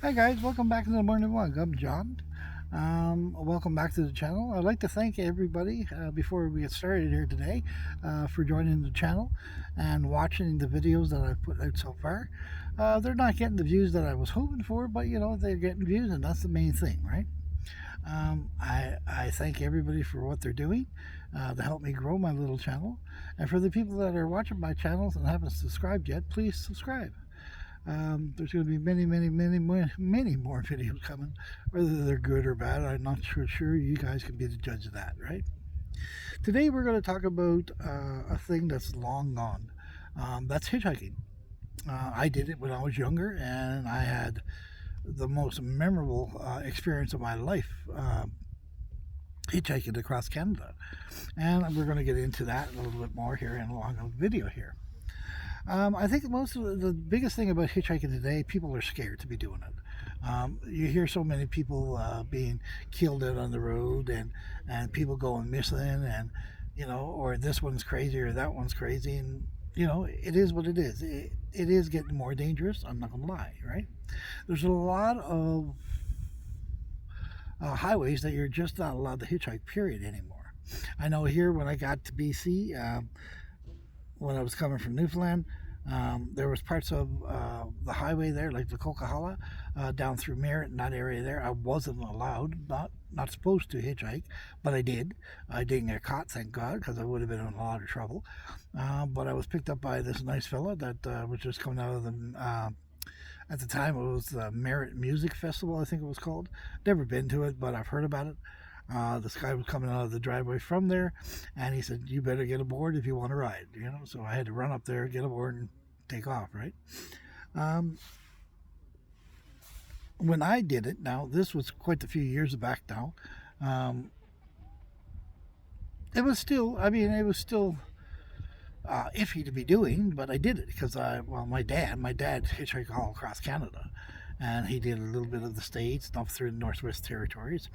Hi guys, welcome back to the Morning Vlog. I'm John. Welcome back to the channel. I'd like to thank everybody before we get started here today for joining the channel and watching the videos that I've put out so far. They're not getting the views that I was hoping for, but you know, they're getting views and that's the main thing, right? I thank everybody for what they're doing to help me grow my little channel. And for the people that are watching my channels and haven't subscribed yet, please subscribe. There's going to be many more videos coming. Whether they're good or bad, I'm not sure. You guys can be the judge of that, right? Today we're going to talk about a thing that's long gone. That's hitchhiking. I did it when I was younger, and I had the most memorable experience of my life hitchhiking across Canada. And we're going to get into that a little bit more here in along the video here. I think most of the biggest thing about hitchhiking today, people are scared to be doing it. You hear so many people being killed out on the road, and people going missing, and you know, or this one's crazy or that one's crazy, and you know, it is what it is. It is getting more dangerous. I'm not gonna lie, right? There's a lot of highways that you're just not allowed to hitchhike. Period anymore. I know here when I got to BC. When I was coming from Newfoundland, there was parts of the highway there, like the Coquihalla, down through Merritt and that area there. I wasn't allowed, not supposed to hitchhike, but I did. I didn't get caught, thank God, because I would have been in a lot of trouble. But I was picked up by this nice fella that was just coming out of the. At the time, it was the Merritt Music Festival, I think it was called. Never been to it, but I've heard about it. This guy was coming out of the driveway from there, and he said, "You better get aboard if you want to ride." You know, so I had to run up there, get aboard, and take off. Right. Um, when I did it, now this was quite a few years back now. Um, it was still, I mean, it was still iffy to be doing, but I did it because my dad hitchhiked all across Canada, and he did a little bit of the States, up through the Northwest Territories.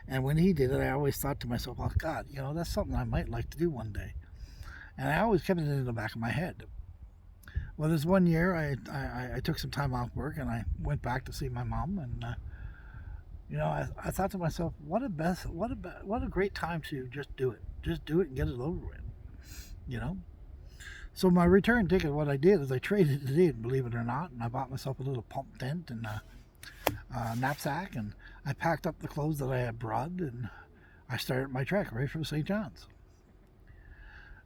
And when he did it, I always thought to myself, "Oh God, you know, that's something I might like to do one day." And I always kept it in the back of my head. Well, this one year, I took some time off work and I went back to see my mom, and you know, I thought to myself, what a great time to just do it and get it over with, you know. So my return ticket, what I did is I traded it in, believe it or not, and I bought myself a little pump tent and a knapsack, and I packed up the clothes that I had brought, and I started my trek right from St. John's.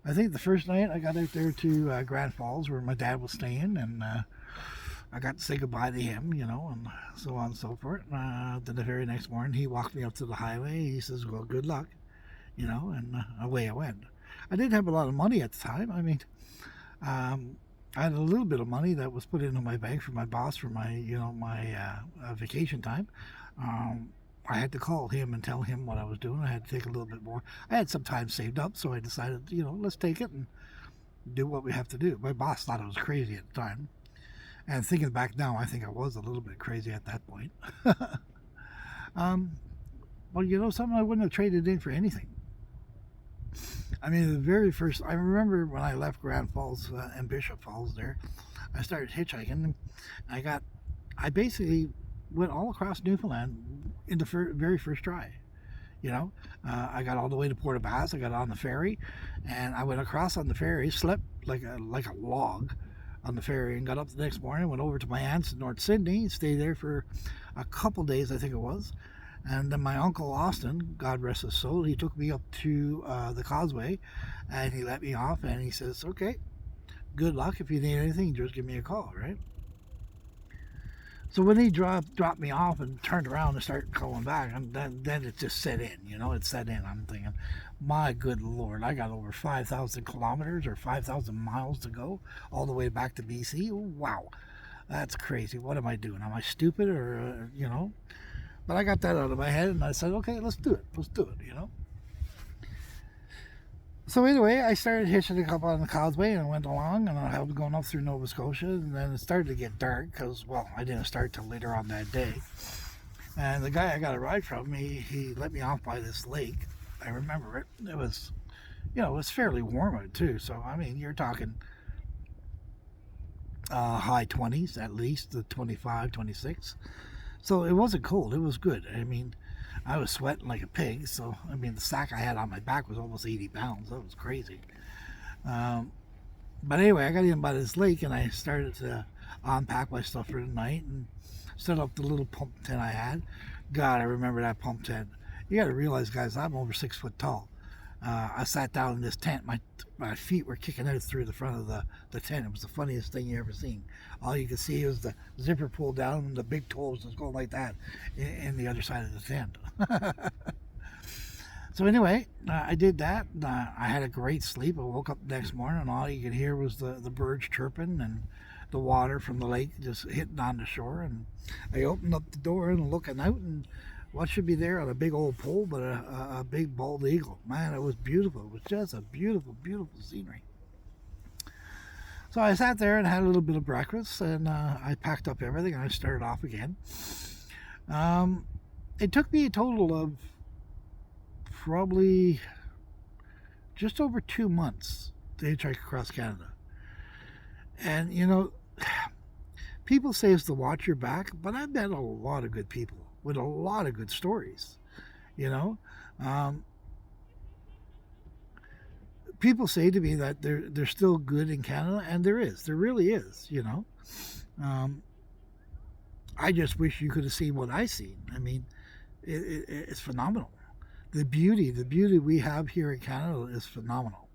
I think the first night I got out there to Grand Falls where my dad was staying, and I got to say goodbye to him, you know, and so on and so forth. Then the very next morning he walked me up to the highway. He says, "Well, good luck," you know, and away I went. I didn't have a lot of money at the time. I mean, I had a little bit of money that was put into my bank from my boss for my, you know, my vacation time. I had to call him and tell him what I was doing. I had to take a little bit more. I had some time saved up, so I decided, you know, let's take it and do what we have to do. My boss thought I was crazy at the time. And thinking back now, I think I was a little bit crazy at that point. um, well, you know, something I wouldn't have traded in for anything. I mean, the very first, I remember when I left Grand Falls and Bishop Falls there, I started hitchhiking, and I basically went all across Newfoundland in the very first try. You know, I got all the way to Port aux Basques. I got on the ferry, and I went across on the ferry, slept like a log on the ferry, and got up the next morning. Went over to my aunt's in North Sydney, stayed there for a couple days, I think it was. And then my uncle Austin, God rest his soul, he took me up to the causeway, and he let me off, and he says, "Okay, good luck. If you need anything, just give me a call," right? So when he dropped me off and turned around and started calling back, and then it just set in, you know, it set in. I'm thinking, my good Lord, I got over 5,000 kilometers or 5,000 miles to go all the way back to BC. Wow, that's crazy. What am I doing? Am I stupid or, you know? But I got that out of my head, and I said, "Okay, let's do it. Let's do it," you know. So anyway, I started hitching up on the causeway and went along, and I was going up through Nova Scotia, and then it started to get dark because, well, I didn't start till later on that day. And the guy I got a ride from, he let me off by this lake. I remember it. It was, you know, it was fairly warm out too. So I mean, you're talking high 20s at least, the 25, 26. So it wasn't cold. It was good. I mean, I was sweating like a pig. So I mean, the sack I had on my back was almost 80 pounds. That was crazy. Um, but anyway, I got in by this lake and I started to unpack my stuff for the night and set up the little pump tent I had. God, I remember that pump tent. You got to realize, guys, I'm over 6 foot tall. I sat down in this tent. My feet were kicking out through the front of the tent. It was the funniest thing you ever seen. All you could see was the zipper pulled down and the big toes was going like that in the other side of the tent. So anyway, I did that. I had a great sleep. I woke up the next morning and all you could hear was the birds chirping and the water from the lake just hitting on the shore. And I opened up the door and looking out, and what should be there on a big old pole but a big bald eagle. Man, it was beautiful. It was just a beautiful, beautiful scenery. So I sat there and had a little bit of breakfast, and I packed up everything and I started off again. Um, it took me a total of probably just over 2 months to hitchhike across Canada. And you know, people say it's to watch your back, but I've met a lot of good people with a lot of good stories. You know, um, people say to me that they're still good in Canada, and there really is. You know, um, I just wish you could have seen what I seen. I mean, it's phenomenal. The beauty we have here in Canada is phenomenal.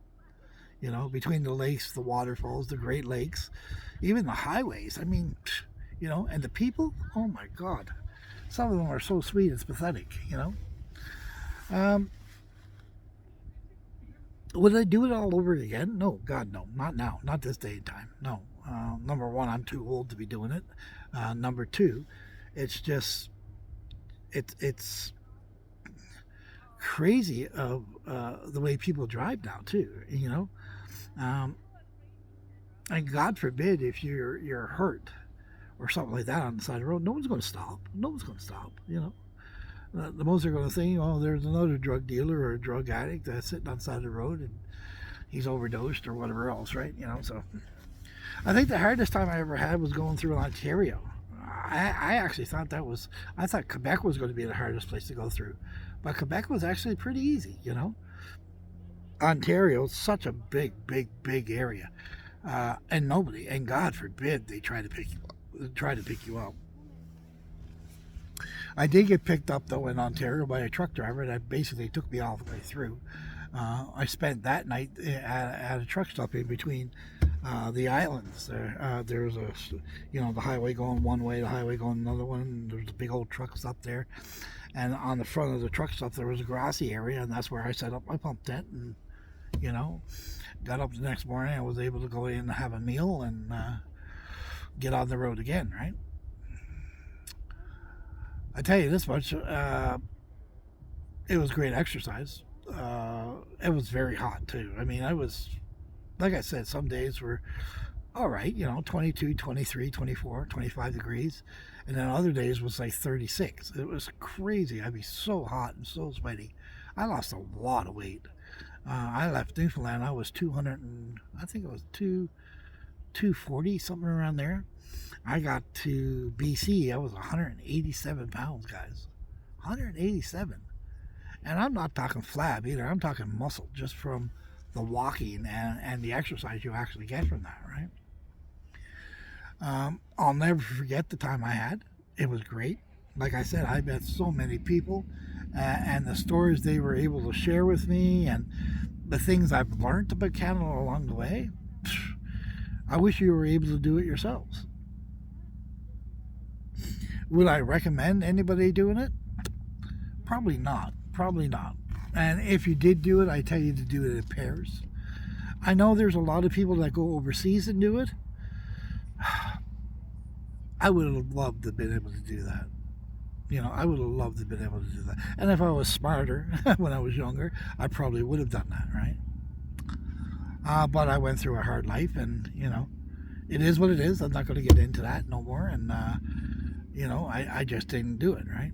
You know, between the lakes, the waterfalls, the Great Lakes, even the highways. I mean, you know, and the people. Oh my God, some of them are so sweet. It's pathetic. You know. Um, would I do it all over again? No, God, no, not now, not this day and time. No. Number one, I'm too old to be doing it. Number two, it's just it's crazy of the way people drive now too. You know, um, and God forbid if you're hurt or something like that on the side of the road, no one's going to stop. No one's going to stop. You know, the most they're going to think, oh, there's another drug dealer or a drug addict that's sitting on the side of the road and he's overdosed or whatever else, right? You know, so I think the hardest time I ever had was going through Ontario. I actually thought I thought Quebec was going to be the hardest place to go through, but Quebec was actually pretty easy. You know, Ontario is such a big, big, big area, and God forbid, they try to pick you up. I did get picked up though in Ontario by a truck driver that basically took me all the way through. I spent that night at a truck stop in between the islands. There was the highway going one way, the highway going another one. There's a big old truck stop there, and on the front of the truck stop there was a grassy area, and that's where I set up my pump tent. And you know, got up the next morning. I was able to go in and have a meal and get on the road again. Right. I tell you this much, it was great exercise. It was very hot too. I mean, like I said, some days were all right, 22, 23, 24, 25 degrees. And then other days was like 36. It was crazy. I'd be so hot and so sweaty. I lost a lot of weight. I left Newfoundland. I was 200 and I think it was 240, something around there. I got to BC. I was 187 pounds, guys. 187. And I'm not talking flab either. I'm talking muscle just from the walking and the exercise you actually get from that, right? I'll never forget the time I had. It was great. Like I said, I met so many people and the stories they were able to share with me and the things I've learned about Canada along the way. I wish you were able to do it yourselves. Would I recommend anybody doing it? Probably not. Probably not. And if you did do it, I tell you to do it in pairs. I know there's a lot of people that go overseas and do it. I would have loved to have been able to do that. I would have loved to have been able to do that. And if I was smarter when I was younger, I probably would have done that, right? But I went through a hard life, and, it is what it is. I'm not going to get into that no more. And, I just didn't do it, right?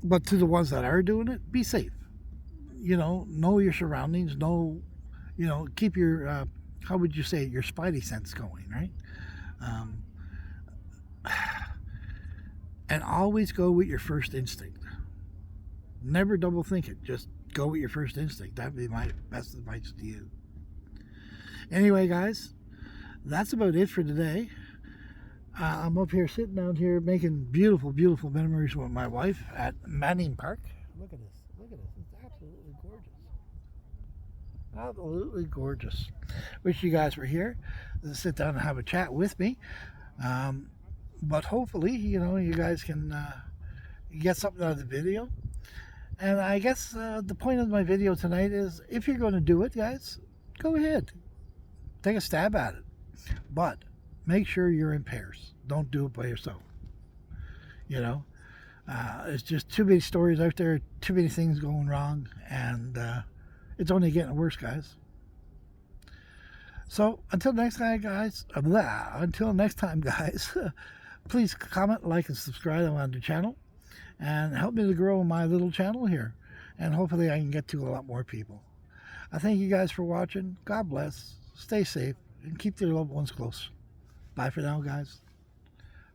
But to the ones that are doing it, be safe. Know your surroundings. Keep your, how would you say, your spidey sense going, right? And always go with your first instinct. Never double think it. Just go with your first instinct. That'd be my best advice to you. Anyway, guys, that's about it for today. I'm up here sitting down here making beautiful, beautiful memories with my wife at Manning Park. Look at this. Look at this. It's absolutely gorgeous. Absolutely gorgeous. Wish you guys were here to sit down and have a chat with me. But hopefully, you guys can get something out of the video. And I guess the point of my video tonight is, if you're going to do it, guys, go ahead. Take a stab at it. But make sure you're in pairs. Don't do it by yourself. It's just too many stories out there, too many things going wrong, and it's only getting worse, guys. So until next time, guys, please comment, like, and subscribe on the channel, and help me to grow my little channel here, and hopefully I can get to a lot more people. I thank you guys for watching. God bless. Stay safe and keep your loved ones close. Bye for now, guys.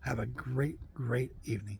Have a great, great evening.